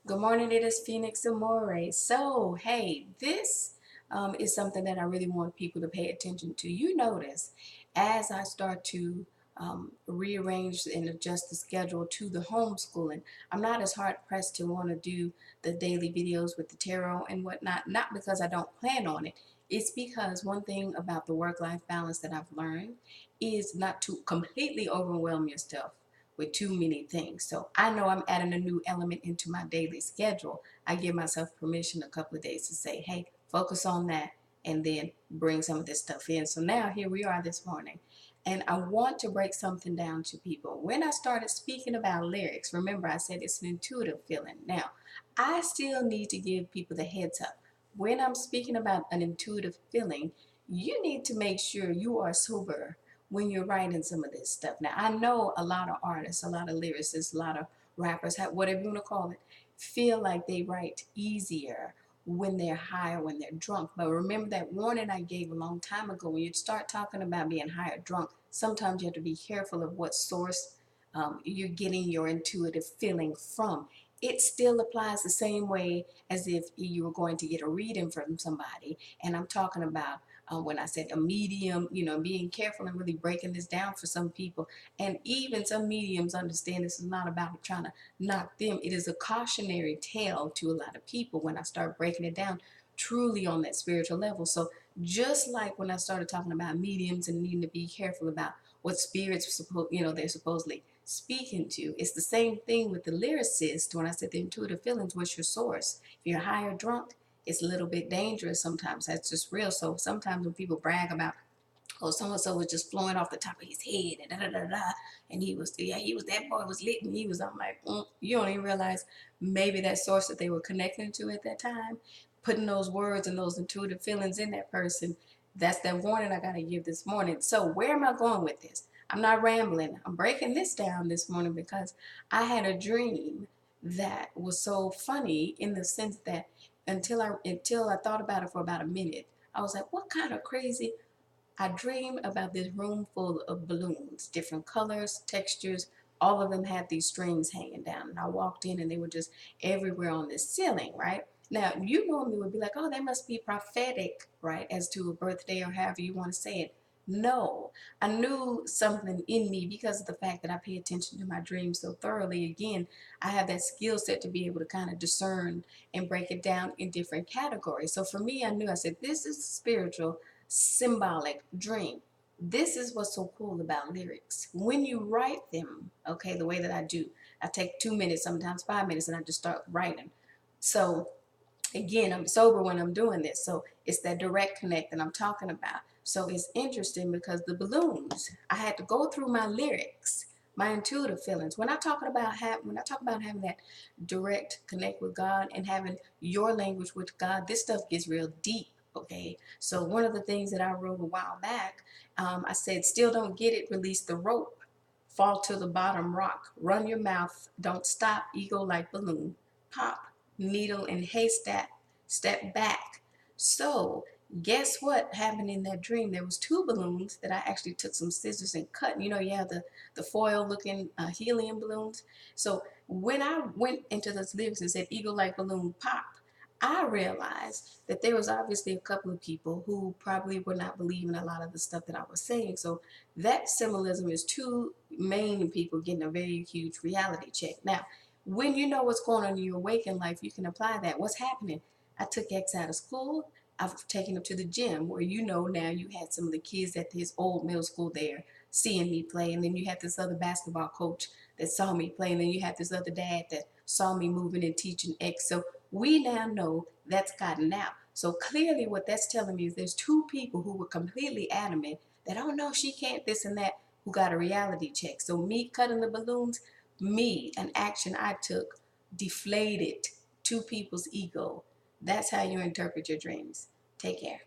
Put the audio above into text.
Good morning, it is Phoenix Amore. So, hey, this is something that I really want people to pay attention to. You notice as I start to rearrange and adjust the schedule to the homeschooling, I'm not as hard pressed to want to do the daily videos with the tarot and whatnot, not because I don't plan on it. It's because one thing about the work-life balance that I've learned is not to completely overwhelm yourself with too many things. So I know I'm adding a new element into my daily schedule. I give myself permission a couple of days to say, hey, focus on that and then bring some of this stuff in. So now here we are this morning. And I want to break something down to people. When I started speaking about lyrics, remember I said it's an intuitive feeling. Now, I still need to give people the heads up. When I'm speaking about an intuitive feeling, you need to make sure you are sober when you're writing some of this stuff. Now, I know a lot of artists, a lot of lyricists, a lot of rappers, whatever you want to call it, feel like they write easier when they're high or when they're drunk. But remember that warning I gave a long time ago, when you start talking about being high or drunk, sometimes you have to be careful of what source you're getting your intuitive feeling from. It still applies the same way as if you were going to get a reading from somebody. And I'm talking about when I said a medium, being careful and really breaking this down for some people. And even some mediums understand this is not about trying to knock them. It is a cautionary tale to a lot of people when I start breaking it down truly on that spiritual level. So just like when I started talking about mediums and needing to be careful about what spirits they're supposedly speaking to, it's the same thing with the lyricist. When I said the intuitive feelings, what's your source? If you're high or drunk, it's a little bit dangerous sometimes. That's just real. So sometimes when people brag about, oh, so and so was just flowing off the top of his head and da da da da, and that boy was lit, and I'm like, you don't even realize maybe that source that they were connecting to at that time, putting those words and those intuitive feelings in that person. That's that warning I got to give this morning. So where am I going with this? I'm not rambling. I'm breaking this down this morning because I had a dream that was so funny in the sense that until I thought about it for about a minute, I was like, what kind of crazy. I dreamed about this room full of balloons, different colors, textures. All of them had these strings hanging down. And I walked in and they were just everywhere on the ceiling, right? Now, you normally would be like, oh, that must be prophetic, right? As to a birthday or however you want to say it. No, I knew something in me because of the fact that I pay attention to my dreams so thoroughly. Again, I have that skill set to be able to kind of discern and break it down in different categories. So for me, I knew, I said, this is spiritual, symbolic dream. This is what's so cool about lyrics. When you write them, okay, the way that I do, I take 2 minutes, sometimes 5 minutes, and I just start writing. So again, I'm sober when I'm doing this. So it's that direct connect that I'm talking about. So it's interesting because the balloons, I had to go through my lyrics, my intuitive feelings. When I talk about having that direct connect with God and having your language with God, this stuff gets real deep. Okay, so one of the things that I wrote a while back, I said, still don't get it, release the rope, fall to the bottom rock, run your mouth, don't stop, ego like balloon, pop, needle and haystack, step back. So guess what happened in that dream? There was two balloons that I actually took some scissors and cut. You have the foil looking helium balloons. So when I went into those lyrics and said eagle like balloon pop, I realized that there was obviously a couple of people who probably were not believing a lot of the stuff that I was saying. So that symbolism is two main people getting a very huge reality check. Now, when you know what's going on in your waking life, you can apply that. What's happening? I took X out of school. I've taken him to the gym where now you had some of the kids at his old middle school there seeing me play. And then you had this other basketball coach that saw me play. And then you had this other dad that saw me moving and teaching X. So we now know that's gotten out. So clearly what that's telling me is there's two people who were completely adamant that, oh no, she can't this and that, who got a reality check. So me cutting the balloons, an action I took, deflated two people's ego. That's how you interpret your dreams. Take care.